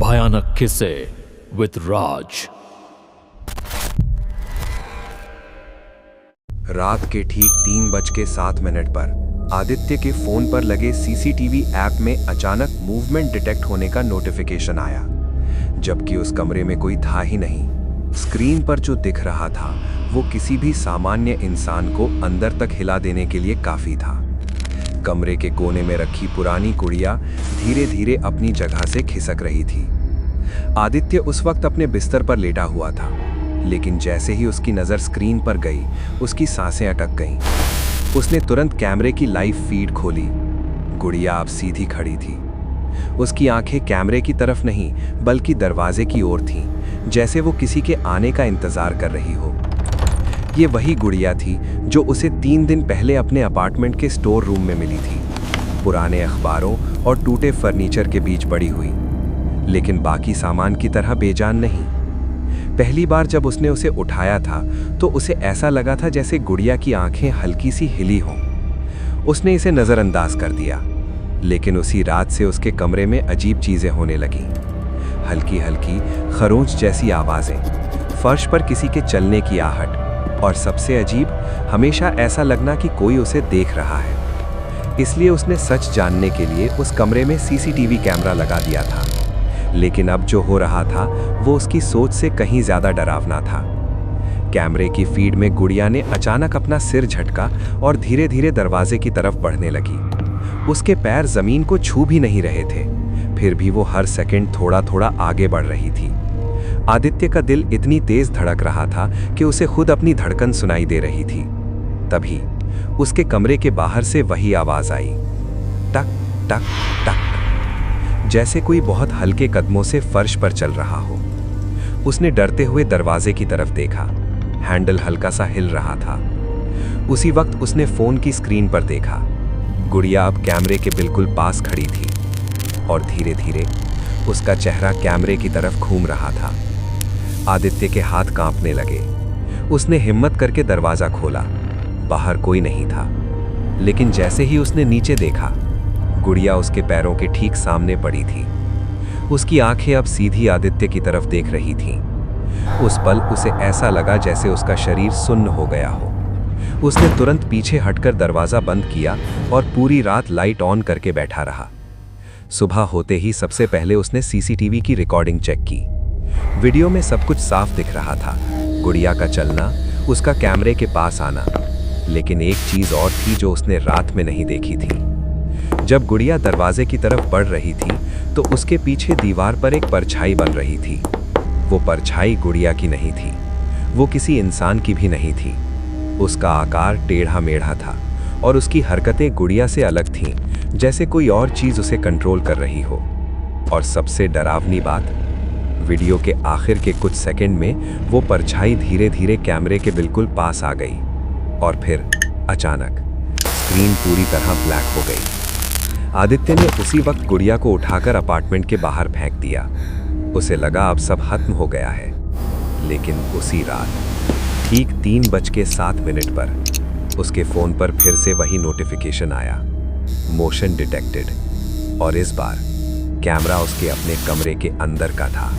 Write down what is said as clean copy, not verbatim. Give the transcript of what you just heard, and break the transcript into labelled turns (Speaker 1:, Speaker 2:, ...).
Speaker 1: भयानक किस्से विद राज।
Speaker 2: रात के ठीक 3:07 पर आदित्य के फोन पर लगे सीसीटीवी ऐप में अचानक मूवमेंट डिटेक्ट होने का नोटिफिकेशन आया, जबकि उस कमरे में कोई था ही नहीं। स्क्रीन पर जो दिख रहा था वो किसी भी सामान्य इंसान को अंदर तक हिला देने के लिए काफी था। कमरे के कोने में रखी पुरानी गुड़िया धीरे धीरे अपनी जगह से खिसक रही थी। आदित्य उस वक्त अपने बिस्तर पर लेटा हुआ था, लेकिन जैसे ही उसकी नज़र स्क्रीन पर गई, उसकी सांसें अटक गईं। उसने तुरंत कैमरे की लाइव फीड खोली। गुड़िया अब सीधी खड़ी थी। उसकी आंखें कैमरे की तरफ नहीं बल्कि दरवाजे की ओर थीं, जैसे वो किसी के आने का इंतजार कर रही हो। ये वही गुड़िया थी जो उसे 3 दिन पहले अपने अपार्टमेंट के स्टोर रूम में मिली थी, पुराने अखबारों और टूटे फर्नीचर के बीच बड़ी हुई, लेकिन बाकी सामान की तरह बेजान नहीं। पहली बार जब उसने उसे उठाया था तो उसे ऐसा लगा था जैसे गुड़िया की आंखें हल्की सी हिली हों। उसने इसे नज़रअंदाज कर दिया, लेकिन उसी रात से उसके कमरे में अजीब चीज़ें होने लगीं। हल्की हल्की खरोंच जैसी आवाज़ें, फर्श पर किसी के चलने की आहट, और सबसे अजीब, हमेशा ऐसा लगना कि कोई उसे देख रहा है। इसलिए उसने सच जानने के लिए उस कमरे में सीसीटीवी कैमरा लगा दिया था। लेकिन अब जो हो रहा था वो उसकी सोच से कहीं ज्यादा डरावना था। कैमरे की फीड में गुड़िया ने अचानक अपना सिर झटका और धीरे धीरे दरवाजे की तरफ बढ़ने लगी। उसके पैर जमीन को छू भी नहीं रहे थे, फिर भी वो हर सेकंड थोड़ा थोड़ा आगे बढ़ रही थी। आदित्य का दिल इतनी तेज धड़क रहा था कि उसे खुद अपनी धड़कन सुनाई दे रही थी। तभी उसके कमरे के बाहर से वही आवाज आई, टक टक टक, जैसे कोई बहुत हल्के कदमों से फर्श पर चल रहा हो। उसने डरते हुए दरवाजे की तरफ देखा। हैंडल हल्का सा हिल रहा था। उसी वक्त उसने फोन की स्क्रीन पर देखा। गुड़िया अब कैमरे के बिल्कुल पास खड़ी थी और धीरे धीरे उसका चेहरा कैमरे की तरफ घूम रहा था। आदित्य के हाथ कांपने लगे। उसने हिम्मत करके दरवाजा खोला। बाहर कोई नहीं था, लेकिन जैसे ही उसने नीचे देखा, गुड़िया उसके पैरों के ठीक सामने पड़ी थी। उसकी आंखें अब सीधी आदित्य की तरफ देख रही थीं। उस पल उसे ऐसा लगा जैसे उसका शरीर सुन्न हो गया हो। उसने तुरंत पीछे हटकर दरवाजा बंद किया और पूरी रात लाइट ऑन करके बैठा रहा। सुबह होते ही सबसे पहले उसने सीसीटीवी की रिकॉर्डिंग चेक की। वीडियो में सब कुछ साफ दिख रहा था, गुड़िया का चलना, उसका कैमरे के पास आना। लेकिन एक चीज और थी जो उसने रात में नहीं देखी थी। जब गुड़िया दरवाजे की तरफ बढ़ रही थी तो उसके पीछे दीवार पर एक परछाई बन रही थी। वो परछाई गुड़िया की नहीं थी, वो किसी इंसान की भी नहीं थी। उसका आकार टेढ़ा मेढ़ा था और उसकी हरकतें गुड़िया से अलग थीं, जैसे कोई और चीज उसे कंट्रोल कर रही हो। और सबसे डरावनी बात, वीडियो के आखिर के कुछ सेकंड में वो परछाई धीरे धीरे कैमरे के बिल्कुल पास आ गई और फिर अचानक स्क्रीन पूरी तरह ब्लैक हो गई। आदित्य ने उसी वक्त गुड़िया को उठाकर अपार्टमेंट के बाहर फेंक दिया। उसे लगा अब सब खत्म हो गया है। लेकिन उसी रात ठीक 3:07 पर उसके फोन पर फिर से वही नोटिफिकेशन आया, मोशन डिटेक्टेड। और इस बार कैमरा उसके अपने कमरे के अंदर का था।